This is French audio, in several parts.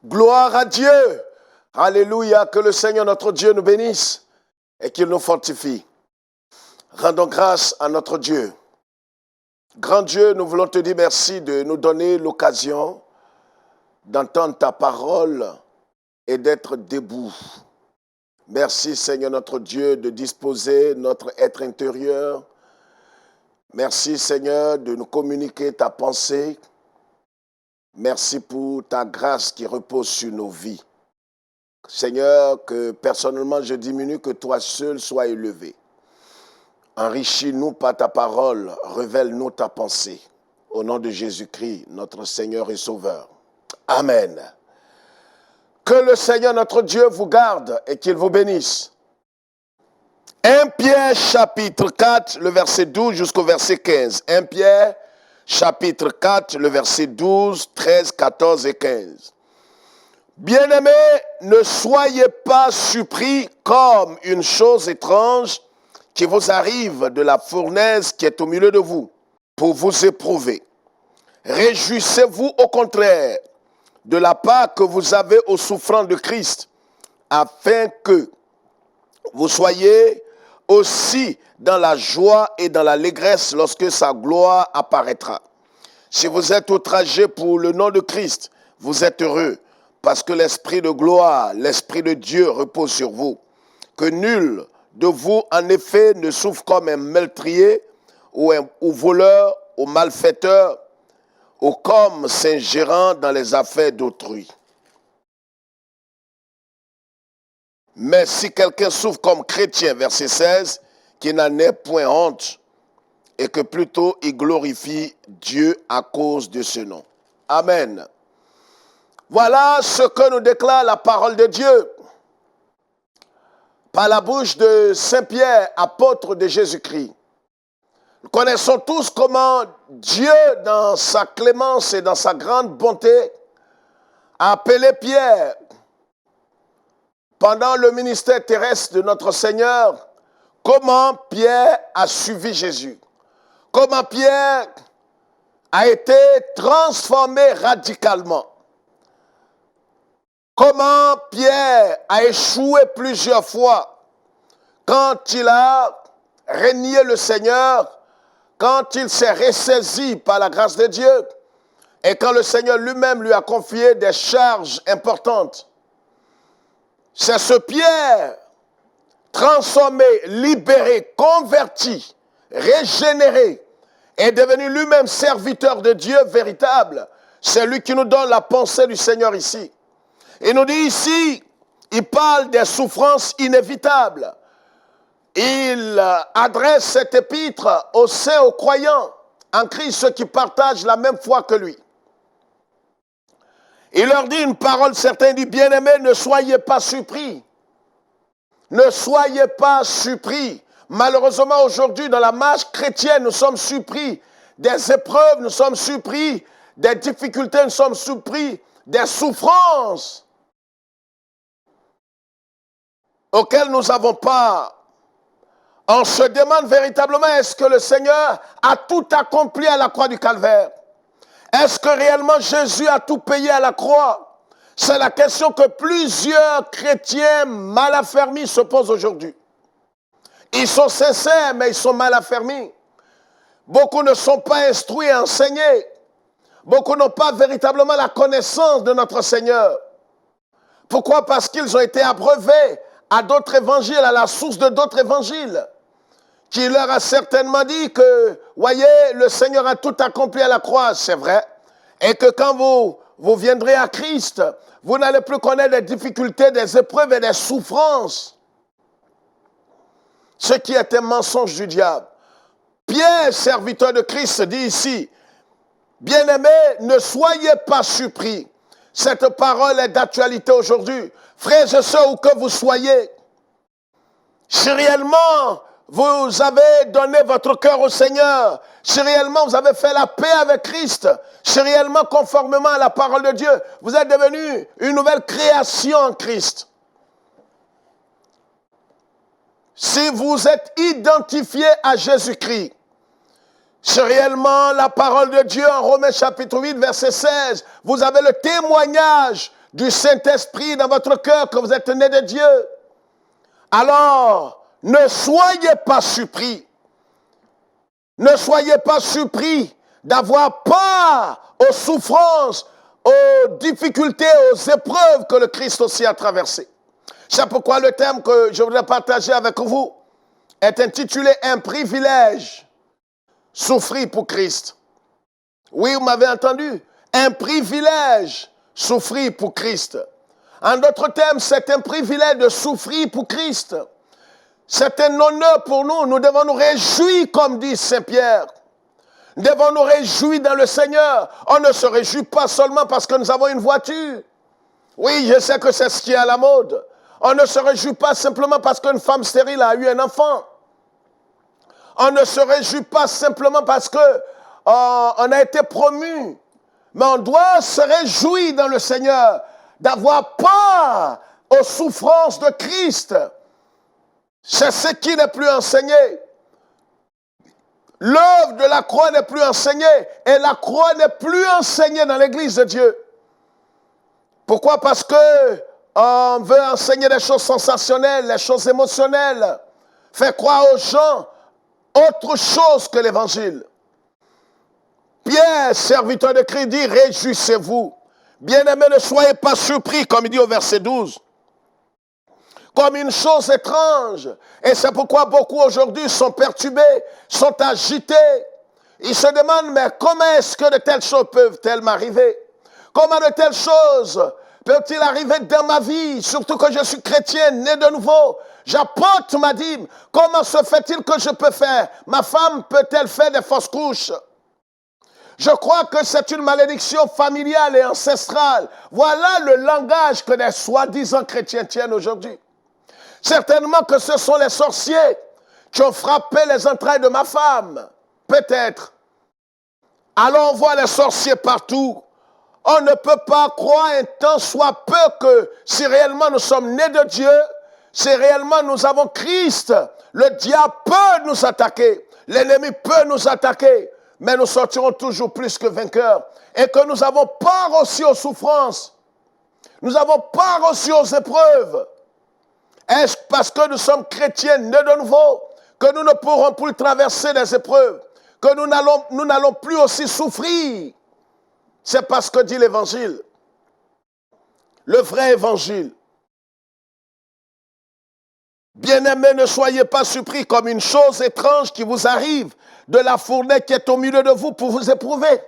Gloire à Dieu. Alléluia. Que le Seigneur notre Dieu nous bénisse et qu'il nous fortifie. Rendons grâce à notre Dieu. Grand Dieu, nous voulons te dire merci de nous donner l'occasion d'entendre ta parole et d'être debout. Merci Seigneur notre Dieu de disposer notre être intérieur. Merci Seigneur de nous communiquer ta pensée. Merci pour ta grâce qui repose sur nos vies. Seigneur, que personnellement je diminue, que toi seul sois élevé. Enrichis-nous par ta parole, révèle-nous ta pensée. Au nom de Jésus-Christ, notre Seigneur et Sauveur. Amen. Que le Seigneur notre Dieu vous garde et qu'il vous bénisse. 1 Pierre chapitre 4, le verset 12 jusqu'au verset 15. 1 Pierre chapitre 4, le verset 12, 13, 14 et 15. Bien-aimés, ne soyez pas surpris comme une chose étrange qui vous arrive de la fournaise qui est au milieu de vous, pour vous éprouver. Réjouissez-vous au contraire de la part que vous avez aux souffrances de Christ, afin que vous soyez aussi dans la joie et dans l'allégresse lorsque sa gloire apparaîtra. Si vous êtes outragés pour le nom de Christ, vous êtes heureux, parce que l'Esprit de gloire, l'Esprit de Dieu repose sur vous. Que nul de vous, en effet, ne souffre comme un meurtrier ou voleur ou malfaiteur ou comme s'ingérant dans les affaires d'autrui. Mais si quelqu'un souffre comme chrétien, verset 16, qu'il n'en ait point honte et que plutôt il glorifie Dieu à cause de ce nom. Amen. Voilà ce que nous déclare la parole de Dieu par la bouche de Saint Pierre, apôtre de Jésus-Christ. Nous connaissons tous comment Dieu, dans sa clémence et dans sa grande bonté, a appelé Pierre pendant le ministère terrestre de notre Seigneur, comment Pierre a suivi Jésus. Comment Pierre a été transformé radicalement. Comment Pierre a échoué plusieurs fois quand il a renié le Seigneur, quand il s'est ressaisi par la grâce de Dieu et quand le Seigneur lui-même lui a confié des charges importantes. C'est ce Pierre transformé, libéré, converti, régénéré, est devenu lui-même serviteur de Dieu véritable. C'est lui qui nous donne la pensée du Seigneur ici. Il nous dit ici, il parle des souffrances inévitables. Il adresse cette épître aux saints, aux croyants en Christ, ceux qui partagent la même foi que lui. Il leur dit une parole certaine, il dit, bien-aimés, ne soyez pas surpris. Ne soyez pas surpris. Malheureusement, aujourd'hui, dans la marche chrétienne, nous sommes surpris des épreuves, nous sommes surpris des difficultés, nous sommes surpris des souffrances auxquelles nous n'avons pas. On se demande véritablement, est-ce que le Seigneur a tout accompli à la croix du Calvaire? Est-ce que réellement Jésus a tout payé à la croix? C'est la question que plusieurs chrétiens mal affermis se posent aujourd'hui. Ils sont sincères, mais ils sont mal affermis. Beaucoup ne sont pas instruits et enseignés. Beaucoup n'ont pas véritablement la connaissance de notre Seigneur. Pourquoi? Parce qu'ils ont été abreuvés à d'autres évangiles, à la source de d'autres évangiles, qui leur a certainement dit que, voyez, le Seigneur a tout accompli à la croix, c'est vrai, et que quand vous viendrez à Christ, vous n'allez plus connaître des difficultés, des épreuves et des souffrances. Ce qui est un mensonge du diable. Pierre, serviteur de Christ, dit ici, bien-aimés, ne soyez pas surpris. Cette parole est d'actualité aujourd'hui. Frères et sœurs, où que vous soyez, si réellement vous avez donné votre cœur au Seigneur, si réellement vous avez fait la paix avec Christ, si réellement conformément à la parole de Dieu, vous êtes devenu une nouvelle création en Christ. Si vous êtes identifié à Jésus-Christ, si réellement la parole de Dieu en Romains chapitre 8, verset 16, vous avez le témoignage du Saint-Esprit dans votre cœur que vous êtes né de Dieu, alors ne soyez pas surpris. Ne soyez pas surpris d'avoir peur aux souffrances, aux difficultés, aux épreuves que le Christ aussi a traversées. C'est pourquoi le thème que je voudrais partager avec vous est intitulé « Un privilège, souffrir pour Christ ». Oui, vous m'avez entendu. Un privilège, souffrir pour Christ. En d'autres termes, c'est un privilège de souffrir pour Christ. C'est un honneur pour nous. Nous devons nous réjouir, comme dit Saint Pierre. Nous devons nous réjouir dans le Seigneur. On ne se réjouit pas seulement parce que nous avons une voiture. Oui, je sais que c'est ce qui est à la mode. On ne se réjouit pas simplement parce qu'une femme stérile a eu un enfant. On ne se réjouit pas simplement parce que on a été promu. Mais on doit se réjouir dans le Seigneur d'avoir part aux souffrances de Christ. C'est ce qui n'est plus enseigné. L'œuvre de la croix n'est plus enseignée et la croix n'est plus enseignée dans l'Église de Dieu. Pourquoi? Parce que on veut enseigner des choses sensationnelles, les choses émotionnelles, faire croire aux gens autre chose que l'Évangile. Pierre, serviteur de Christ, dit « Réjouissez-vous. Bien-aimés, ne soyez pas surpris, comme il dit au verset 12. Comme une chose étrange. Et c'est pourquoi beaucoup aujourd'hui sont perturbés, sont agités. Ils se demandent, mais comment est-ce que de telles choses peuvent-elles m'arriver? Comment de telles choses peuvent-ils arriver dans ma vie? Surtout que je suis chrétien, né de nouveau. J'apporte ma dîme. Comment se fait-il que je peux faire? Ma femme peut-elle faire des fausses couches? Je crois que c'est une malédiction familiale et ancestrale. Voilà le langage que les soi-disant chrétiens tiennent aujourd'hui. Certainement que ce sont les sorciers qui ont frappé les entrailles de ma femme. Peut-être. Alors on voit les sorciers partout. On ne peut pas croire un tant soit peu que si réellement nous sommes nés de Dieu, si réellement nous avons Christ, le diable peut nous attaquer, l'ennemi peut nous attaquer, mais nous sortirons toujours plus que vainqueurs. Et que nous avons part aussi aux souffrances. Nous avons part aussi aux épreuves. Est-ce parce que nous sommes chrétiens nés de nouveau que nous ne pourrons plus traverser les épreuves, que nous n'allons plus aussi souffrir? C'est parce que dit l'Évangile, le vrai Évangile. Bien-aimés, ne soyez pas surpris comme une chose étrange qui vous arrive de la fournaise qui est au milieu de vous pour vous éprouver.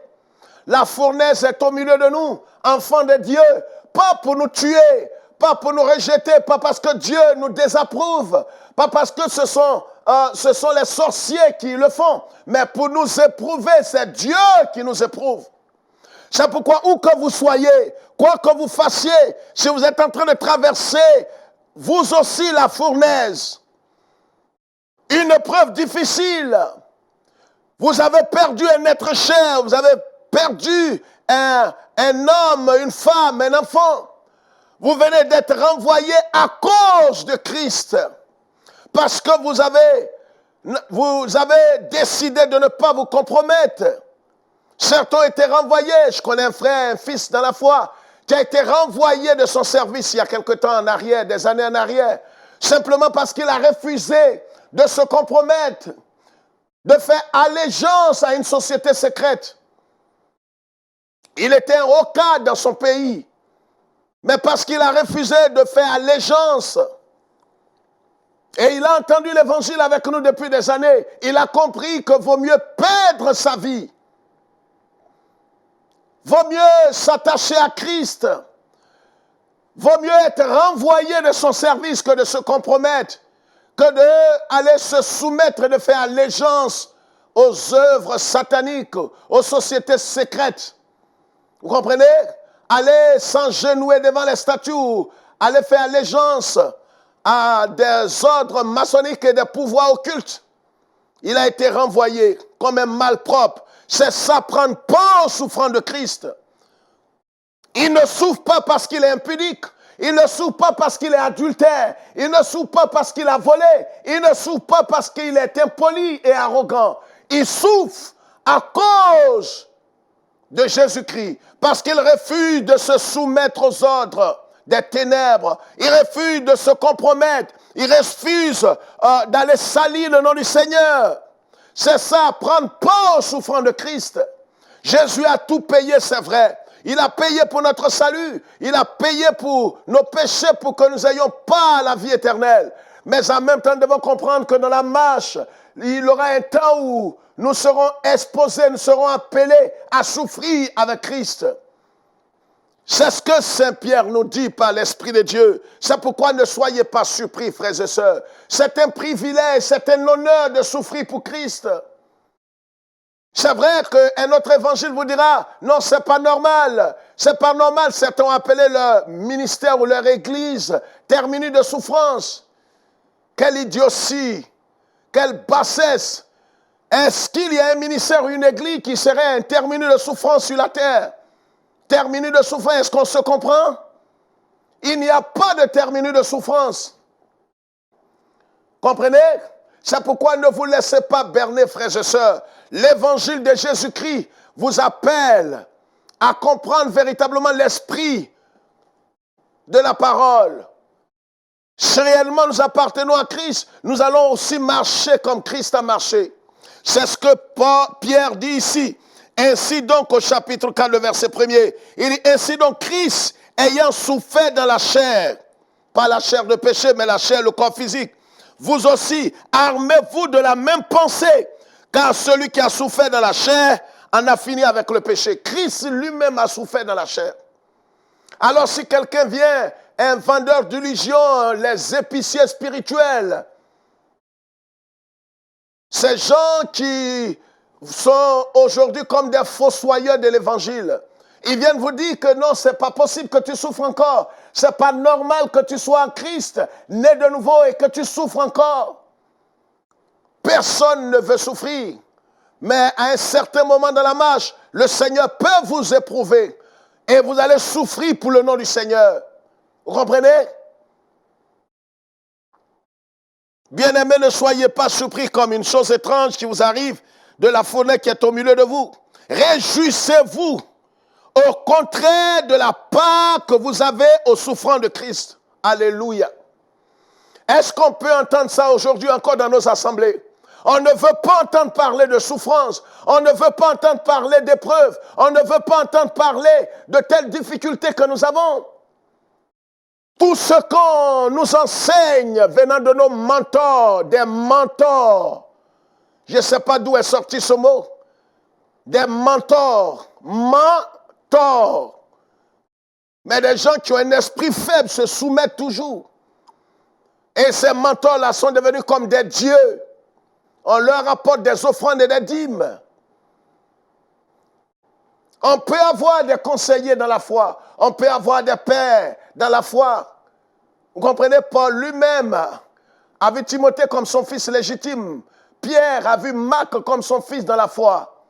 La fournaise est au milieu de nous, enfants de Dieu, pas pour nous tuer, pas pour nous rejeter, pas parce que Dieu nous désapprouve, pas parce que ce sont les sorciers qui le font, mais pour nous éprouver, c'est Dieu qui nous éprouve. C'est pourquoi où que vous soyez, quoi que vous fassiez, si vous êtes en train de traverser, vous aussi la fournaise, une épreuve difficile, vous avez perdu un être cher, vous avez perdu un homme, une femme, un enfant. Vous venez d'être renvoyé à cause de Christ. Parce que vous avez décidé de ne pas vous compromettre. Certains ont été renvoyés. Je connais un frère, un fils dans la foi, qui a été renvoyé de son service il y a quelque temps en arrière, des années en arrière, simplement parce qu'il a refusé de se compromettre, de faire allégeance à une société secrète. Il était un haut cadre dans son pays, mais parce qu'il a refusé de faire allégeance, et il a entendu l'évangile avec nous depuis des années, il a compris que vaut mieux perdre sa vie, vaut mieux s'attacher à Christ, vaut mieux être renvoyé de son service que de se compromettre, que d'aller se soumettre et de faire allégeance aux œuvres sataniques, aux sociétés secrètes. Vous comprenez? Aller s'engenouiller devant les statues, aller faire allégeance à des ordres maçonniques et des pouvoirs occultes. Il a été renvoyé. comme un malpropre. C'est ça, prendre part au souffrant de Christ. Il ne souffre pas parce qu'il est impudique. Il ne souffre pas parce qu'il est adultère. Il ne souffre pas parce qu'il a volé. Il ne souffre pas parce qu'il est impoli et arrogant. Il souffre à cause de Jésus-Christ, parce qu'il refuse de se soumettre aux ordres des ténèbres. Il refuse de se compromettre. Il refuse d'aller salir le nom du Seigneur. C'est ça, prendre part au souffrant de Christ. Jésus a tout payé, c'est vrai. Il a payé pour notre salut. Il a payé pour nos péchés, pour que nous n'ayons pas la vie éternelle. Mais en même temps, nous devons comprendre que dans la marche, il y aura un temps où nous serons exposés, nous serons appelés à souffrir avec Christ. C'est ce que Saint Pierre nous dit par l'Esprit de Dieu. C'est pourquoi ne soyez pas surpris, frères et sœurs. C'est un privilège, c'est un honneur de souffrir pour Christ. C'est vrai qu'un autre évangile vous dira, non, c'est pas normal. C'est pas normal. Certains ont appelé leur ministère ou leur église terminus de souffrance. Quelle idiotie, quelle bassesse. Est-ce qu'il y a un ministère ou une église qui serait un terminus de souffrance sur la terre? Terminus de souffrance, est-ce qu'on se comprend? Il n'y a pas de terminus de souffrance. Comprenez? C'est pourquoi ne vous laissez pas berner, frères et sœurs. L'évangile de Jésus-Christ vous appelle à comprendre véritablement l'esprit de la parole. Si réellement nous appartenons à Christ, nous allons aussi marcher comme Christ a marché. C'est ce que Pierre dit ici. Ainsi donc, au chapitre 4, le verset 1er, il dit, ainsi donc Christ, ayant souffert dans la chair, pas la chair de péché, mais la chair, le corps physique, vous aussi, armez-vous de la même pensée, car celui qui a souffert dans la chair en a fini avec le péché. Christ lui-même a souffert dans la chair. Alors si quelqu'un vient, un vendeur d'illusions, les épiciers spirituels, ces gens qui sont aujourd'hui comme des fossoyeurs de l'évangile, ils viennent vous dire que non, c'est pas possible que tu souffres encore. C'est pas normal que tu sois en Christ, né de nouveau et que tu souffres encore. Personne ne veut souffrir. Mais à un certain moment dans la marche, le Seigneur peut vous éprouver. Et vous allez souffrir pour le nom du Seigneur. Vous comprenez? Bien-aimés, ne soyez pas surpris comme une chose étrange qui vous arrive de la fournaise qui est au milieu de vous. Réjouissez-vous au contraire de la part que vous avez aux souffrances de Christ. Alléluia. Est-ce qu'on peut entendre ça aujourd'hui encore dans nos assemblées? On ne veut pas entendre parler de souffrance. On ne veut pas entendre parler d'épreuves. On ne veut pas entendre parler de telles difficultés que nous avons. Tout ce qu'on nous enseigne venant de nos mentors, des mentors, je ne sais pas d'où est sorti ce mot, des mentors, mais des gens qui ont un esprit faible se soumettent toujours. Et ces mentors-là sont devenus comme des dieux. On leur apporte des offrandes et des dîmes. On peut avoir des conseillers dans la foi. On peut avoir des pères dans la foi. Vous comprenez, Paul lui-même a vu Timothée comme son fils légitime. Pierre a vu Marc comme son fils dans la foi.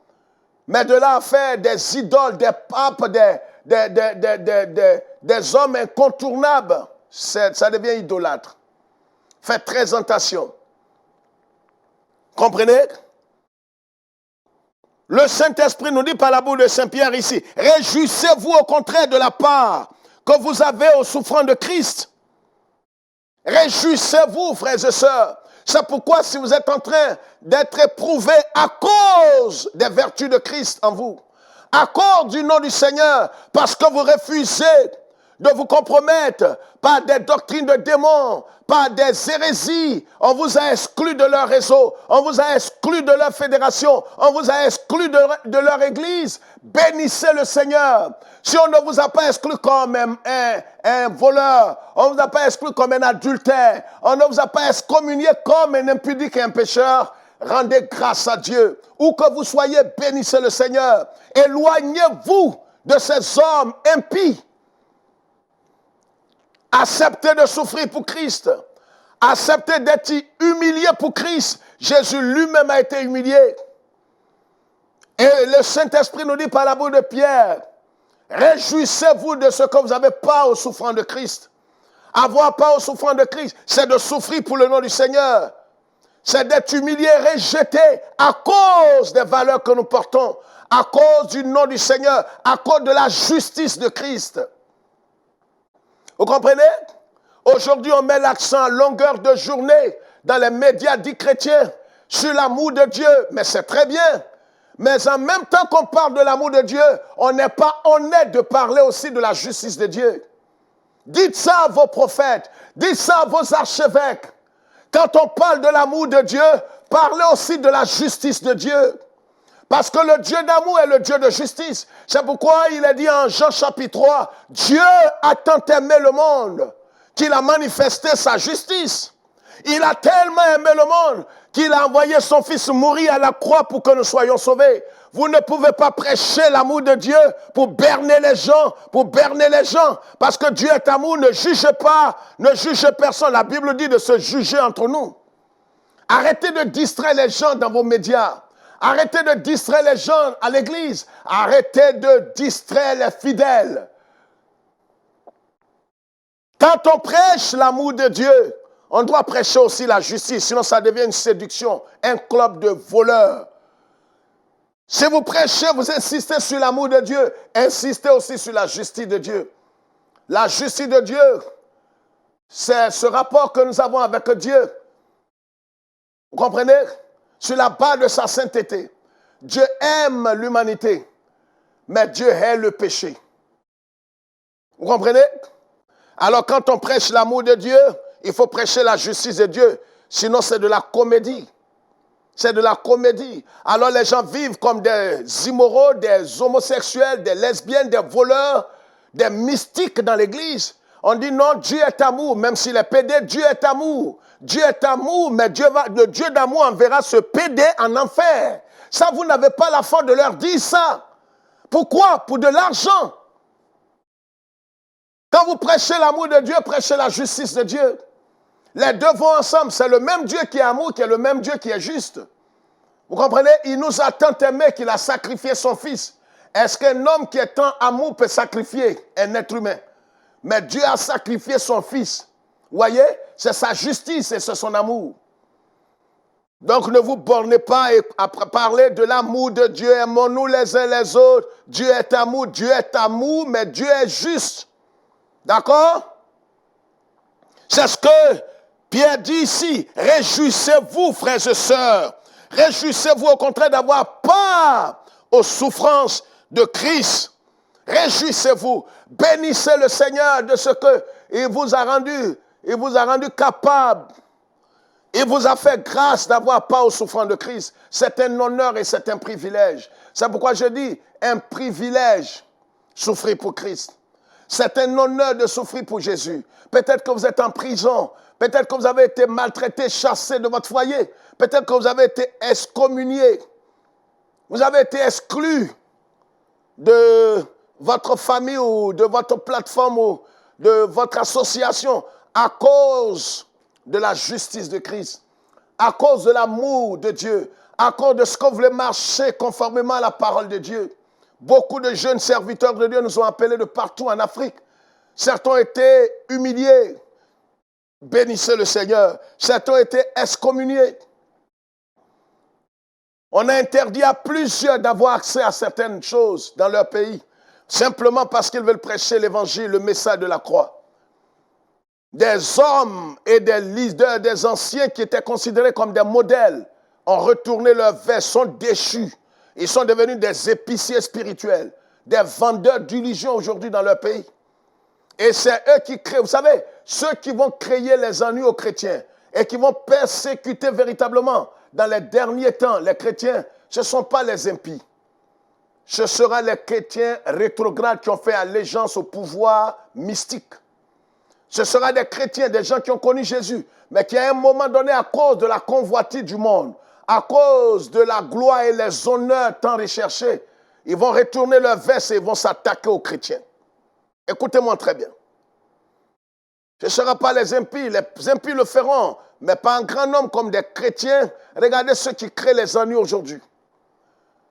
Mais de là à faire des idoles, des papes, des hommes incontournables, ça devient idolâtre. Faites très attention. Comprenez? Le Saint-Esprit nous dit par la bouche de Saint-Pierre ici, réjouissez-vous au contraire de la part que vous avez aux souffrances de Christ. Réjouissez-vous, frères et sœurs. C'est pourquoi si vous êtes en train d'être éprouvés à cause des vertus de Christ en vous, à cause du nom du Seigneur, parce que vous refusez de vous compromettre par des doctrines de démons, par des hérésies. On vous a exclu de leur réseau, on vous a exclu de leur fédération, on vous a exclu de leur église. Bénissez le Seigneur. Si on ne vous a pas exclu comme un voleur, on ne vous a pas exclu comme un adultère, on ne vous a pas excommunié comme un impudique et un pécheur, rendez grâce à Dieu. Où que vous soyez, bénissez le Seigneur. Éloignez-vous de ces hommes impies. Acceptez de souffrir pour Christ. Acceptez d'être humilié pour Christ. Jésus lui-même a été humilié. Et le Saint-Esprit nous dit par la bouche de Pierre, réjouissez-vous de ce que vous avez pas au souffrant de Christ. Avoir pas au souffrant de Christ, c'est de souffrir pour le nom du Seigneur. C'est d'être humilié, rejeté à cause des valeurs que nous portons, à cause du nom du Seigneur, à cause de la justice de Christ. Vous comprenez? Aujourd'hui, on met l'accent à longueur de journée dans les médias dits chrétiens sur l'amour de Dieu, mais c'est très bien. Mais en même temps qu'on parle de l'amour de Dieu, on n'est pas honnête de parler aussi de la justice de Dieu. Dites ça à vos prophètes, dites ça à vos archevêques. Quand on parle de l'amour de Dieu, parlez aussi de la justice de Dieu. Parce que le Dieu d'amour est le Dieu de justice. C'est pourquoi il est dit en Jean chapitre 3, Dieu a tant aimé le monde qu'il a manifesté sa justice. Il a tellement aimé le monde qu'il a envoyé son Fils mourir à la croix pour que nous soyons sauvés. Vous ne pouvez pas prêcher l'amour de Dieu pour berner les gens, parce que Dieu est amour, ne jugez pas, ne jugez personne. La Bible dit de se juger entre nous. Arrêtez de distraire les gens dans vos médias. Arrêtez de distraire les gens à l'église. Arrêtez de distraire les fidèles. Quand on prêche l'amour de Dieu, on doit prêcher aussi la justice, sinon ça devient une séduction, un club de voleurs. Si vous prêchez, vous insistez sur l'amour de Dieu, insistez aussi sur la justice de Dieu. La justice de Dieu, c'est ce rapport que nous avons avec Dieu. Vous comprenez? Sur la base de sa sainteté. Dieu aime l'humanité, mais Dieu hait le péché. Vous comprenez? Alors quand on prêche l'amour de Dieu, il faut prêcher la justice de Dieu. Sinon, c'est de la comédie. C'est de la comédie. Alors les gens vivent comme des immoraux, des homosexuels, des lesbiennes, des voleurs, des mystiques dans l'église. On dit non, Dieu est amour, même s'il est pédé, Dieu est amour. Dieu est amour, mais le Dieu d'amour enverra ce pédé en enfer. Ça, vous n'avez pas la foi de leur dire ça. Pourquoi? Pour de l'argent. Quand vous prêchez l'amour de Dieu, prêchez la justice de Dieu. Les deux vont ensemble. C'est le même Dieu qui est amour, qui est le même Dieu qui est juste. Vous comprenez? Il nous a tant aimé qu'il a sacrifié son Fils. Est-ce qu'un homme qui est en amour peut sacrifier un être humain? Mais Dieu a sacrifié son Fils. Vous voyez? C'est sa justice et c'est son amour. Donc ne vous bornez pas à parler de l'amour de Dieu. Aimons-nous les uns les autres. Dieu est amour, mais Dieu est juste. D'accord? C'est ce que Pierre dit ici. Réjouissez-vous, frères et sœurs. Réjouissez-vous au contraire d'avoir part aux souffrances de Christ. Réjouissez-vous. Bénissez le Seigneur de ce qu'il vous a rendu. Il vous a rendu capable. Il vous a fait grâce d'avoir part aux souffrances de Christ. C'est un honneur et c'est un privilège. C'est pourquoi je dis un privilège, souffrir pour Christ. C'est un honneur de souffrir pour Jésus. Peut-être que vous êtes en prison. Peut-être que vous avez été maltraité, chassé de votre foyer. Peut-être que vous avez été excommunié. Vous avez été exclu de votre famille ou de votre plateforme ou de votre association à cause de la justice de Christ, à cause de l'amour de Dieu, à cause de ce que vous voulez marcher conformément à la parole de Dieu. Beaucoup de jeunes serviteurs de Dieu nous ont appelés de partout en Afrique. Certains ont été humiliés. Bénissez le Seigneur. Certains ont été excommuniés. On a interdit à plusieurs d'avoir accès à certaines choses dans leur pays, simplement parce qu'ils veulent prêcher l'évangile, le message de la croix. Des hommes et des leaders, des anciens qui étaient considérés comme des modèles, ont retourné leur veste, sont déchus. Ils sont devenus des épiciers spirituels, des vendeurs d'illusions aujourd'hui dans leur pays. Et c'est eux qui créent, vous savez, ceux qui vont créer les ennuis aux chrétiens et qui vont persécuter véritablement dans les derniers temps les chrétiens, ce ne sont pas les impies. Ce seront les chrétiens rétrogrades qui ont fait allégeance au pouvoir mystique. Ce sera des chrétiens, des gens qui ont connu Jésus, mais qui à un moment donné, à cause de la convoitise du monde, à cause de la gloire et les honneurs tant recherchés, ils vont retourner leur veste et ils vont s'attaquer aux chrétiens. Écoutez-moi très bien. Ce ne sera pas les impies le feront, mais pas un grand nombre comme des chrétiens. Regardez ceux qui créent les ennuis aujourd'hui.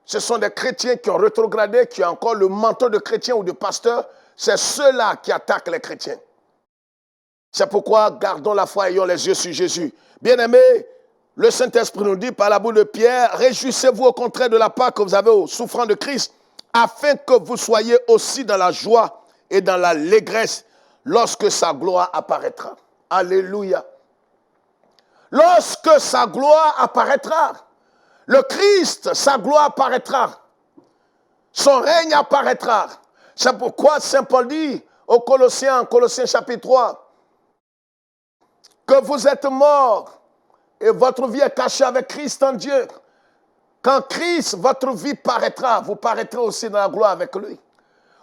ce sont des chrétiens qui ont rétrogradé, qui ont encore le manteau de chrétien ou de pasteur. C'est ceux-là qui attaquent les chrétiens. C'est pourquoi gardons la foi, ayons les yeux sur Jésus. Bien-aimés, le Saint-Esprit nous dit par la bouche de Pierre, réjouissez-vous au contraire de la part que vous avez aux souffrants de Christ, afin que vous soyez aussi dans la joie et dans l'allégresse lorsque sa gloire apparaîtra. Alléluia. Lorsque sa gloire apparaîtra, le Christ, sa gloire apparaîtra. Son règne apparaîtra. C'est pourquoi Saint Paul dit aux Colossiens, Colossiens chapitre 3, que vous êtes morts et votre vie est cachée avec Christ en Dieu. Quand Christ, votre vie paraîtra, vous paraîtrez aussi dans la gloire avec lui.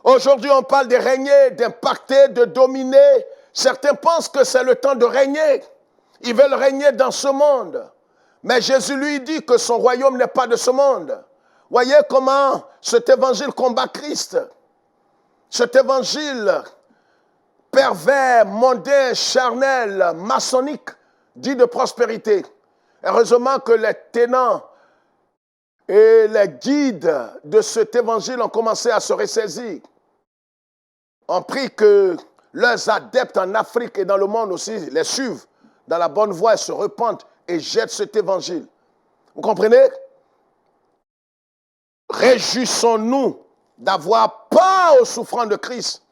Aujourd'hui, on parle de régner, d'impacter, de dominer. Certains pensent que c'est le temps de régner. Ils veulent régner dans ce monde. Mais Jésus lui dit que son royaume n'est pas de ce monde. Voyez comment cet évangile combat Christ. Cet évangile pervers, mondain, charnel, maçonnique, dit de prospérité. Heureusement que les tenants et les guides de cet évangile ont commencé à se ressaisir. On prie que leurs adeptes en Afrique et dans le monde aussi les suivent dans la bonne voie et se repentent et jettent cet évangile. Vous comprenez? Réjouissons-nous d'avoir part aux souffrances de Christ.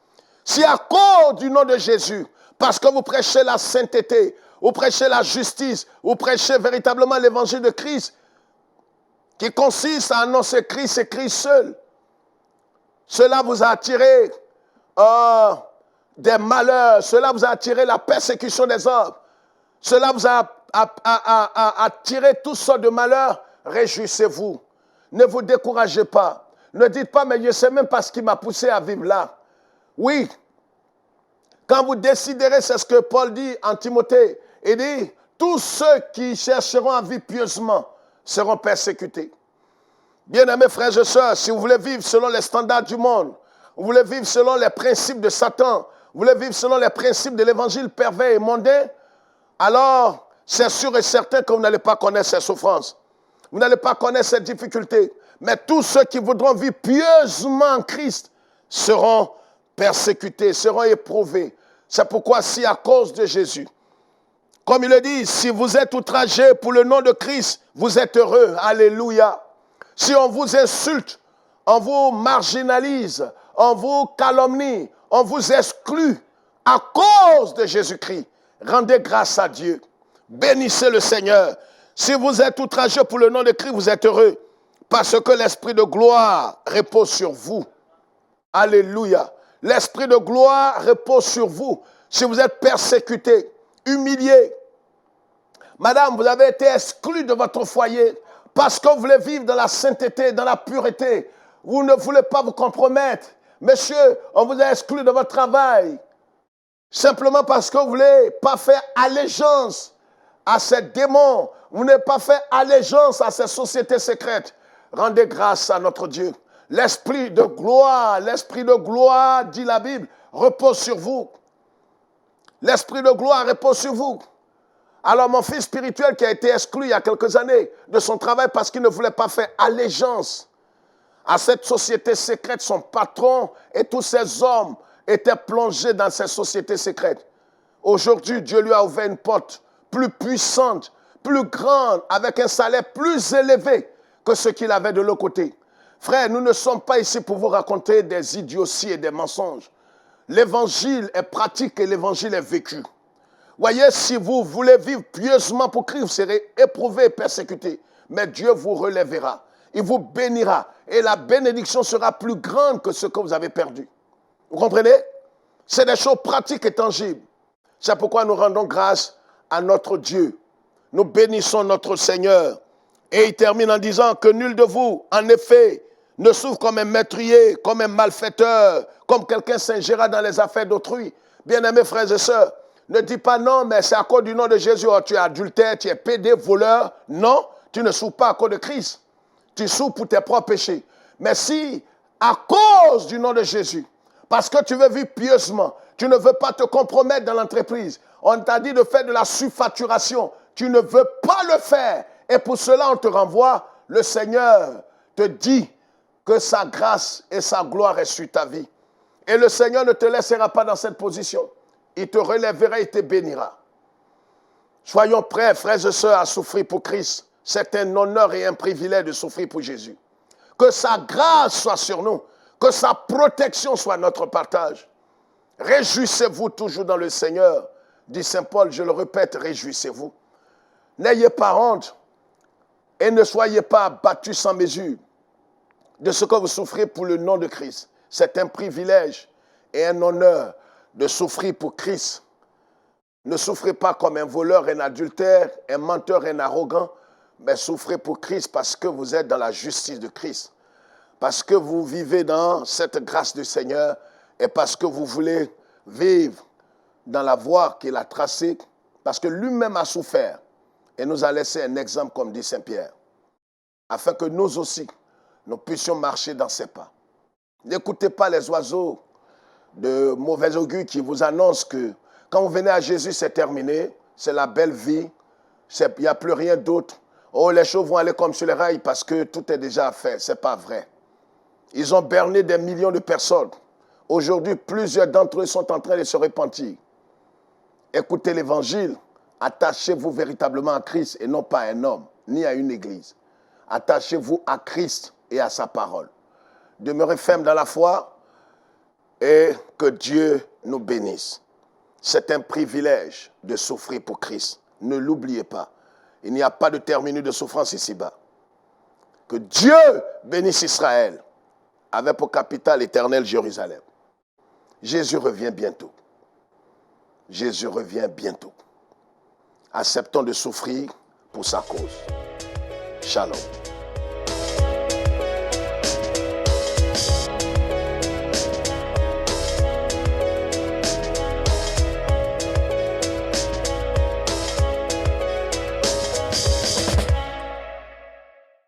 Si à cause du nom de Jésus, parce que vous prêchez la sainteté, vous prêchez la justice, vous prêchez véritablement l'évangile de Christ, qui consiste à annoncer Christ et Christ seul, cela vous a attiré des malheurs, cela vous a attiré la persécution des hommes, cela vous a attiré toutes sortes de malheurs, réjouissez-vous. Ne vous découragez pas. Ne dites pas, mais je ne sais même pas ce qui m'a poussé à vivre là. Oui, quand vous déciderez, c'est ce que Paul dit en Timothée, il dit, tous ceux qui chercheront à vivre pieusement seront persécutés. Bien-aimés frères et sœurs, si vous voulez vivre selon les standards du monde, vous voulez vivre selon les principes de Satan, vous voulez vivre selon les principes de l'évangile pervers et mondain, alors c'est sûr et certain que vous n'allez pas connaître ces souffrances. Vous n'allez pas connaître ces difficultés. Mais tous ceux qui voudront vivre pieusement en Christ seront persécutés, seront éprouvés. C'est pourquoi si à cause de Jésus, comme il le dit, si vous êtes outragés pour le nom de Christ, vous êtes heureux. Alléluia. Si on vous insulte, on vous marginalise, on vous calomnie, on vous exclut à cause de Jésus-Christ, rendez grâce à Dieu. Bénissez le Seigneur. Si vous êtes outragés pour le nom de Christ, vous êtes heureux. Parce que l'Esprit de gloire repose sur vous. Alléluia. L'Esprit de gloire repose sur vous. Si vous êtes persécuté, humilié, madame, vous avez été exclu de votre foyer parce que vous voulez vivre dans la sainteté, dans la pureté. Vous ne voulez pas vous compromettre. Monsieur, on vous a exclu de votre travail. Simplement parce que vous ne voulez pas faire allégeance à ces démons. Vous n'avez pas fait allégeance à ces sociétés secrètes. Rendez grâce à notre Dieu. L'Esprit de gloire, dit la Bible, repose sur vous. L'Esprit de gloire repose sur vous. Alors mon fils spirituel qui a été exclu il y a quelques années de son travail parce qu'il ne voulait pas faire allégeance à cette société secrète, son patron et tous ces hommes étaient plongés dans ces sociétés secrètes. Aujourd'hui, Dieu lui a ouvert une porte plus puissante, plus grande, avec un salaire plus élevé que ce qu'il avait de l'autre côté. Frère, nous ne sommes pas ici pour vous raconter des idioties et des mensonges. L'évangile est pratique et l'évangile est vécu. Voyez, si vous voulez vivre pieusement pour Christ, vous serez éprouvé et persécuté. Mais Dieu vous relèvera. Il vous bénira. Et la bénédiction sera plus grande que ce que vous avez perdu. Vous comprenez? C'est des choses pratiques et tangibles. C'est pourquoi nous rendons grâce à notre Dieu. Nous bénissons notre Seigneur. Et il termine en disant que nul de vous, en effet, ne souffre comme un meurtrier, comme un malfaiteur, comme quelqu'un s'ingéra dans les affaires d'autrui. Bien-aimés frères et sœurs, ne dis pas non, mais c'est à cause du nom de Jésus. Oh, tu es adultère, tu es pédé, voleur. Non, tu ne souffres pas à cause de Christ. Tu souffres pour tes propres péchés. Mais si, à cause du nom de Jésus, parce que tu veux vivre pieusement, tu ne veux pas te compromettre dans l'entreprise, on t'a dit de faire de la surfacturation, tu ne veux pas le faire. Et pour cela, on te renvoie, le Seigneur te dit que sa grâce et sa gloire est sur ta vie. Et le Seigneur ne te laissera pas dans cette position. Il te relèvera et te bénira. Soyons prêts, frères et sœurs, à souffrir pour Christ. C'est un honneur et un privilège de souffrir pour Jésus. Que sa grâce soit sur nous. Que sa protection soit notre partage. Réjouissez-vous toujours dans le Seigneur. Dit Saint Paul, je le répète, réjouissez-vous. N'ayez pas honte et ne soyez pas abattus sans mesure de ce que vous souffrez pour le nom de Christ. C'est un privilège et un honneur de souffrir pour Christ. Ne souffrez pas comme un voleur, un adultère, un menteur, un arrogant, mais souffrez pour Christ parce que vous êtes dans la justice de Christ. Parce que vous vivez dans cette grâce du Seigneur et parce que vous voulez vivre dans la voie qu'il a tracée, parce que lui-même a souffert et nous a laissé un exemple, comme dit Saint Pierre, afin que nous aussi, nous puissions marcher dans ses pas. N'écoutez pas les oiseaux de mauvais augure qui vous annoncent que quand vous venez à Jésus, c'est terminé, c'est la belle vie, il n'y a plus rien d'autre. Oh, les choses vont aller comme sur les rails parce que tout est déjà fait. Ce n'est pas vrai. Ils ont berné des millions de personnes. Aujourd'hui, plusieurs d'entre eux sont en train de se repentir. Écoutez l'évangile. Attachez-vous véritablement à Christ et non pas à un homme, ni à une église. Attachez-vous à Christ et à sa parole. Demeurez ferme dans la foi et que Dieu nous bénisse. C'est un privilège de souffrir pour Christ. Ne l'oubliez pas. Il n'y a pas de terminus de souffrance ici-bas. Que Dieu bénisse Israël avec pour capitale éternelle Jérusalem. Jésus revient bientôt. Jésus revient bientôt. Acceptons de souffrir pour sa cause. Shalom.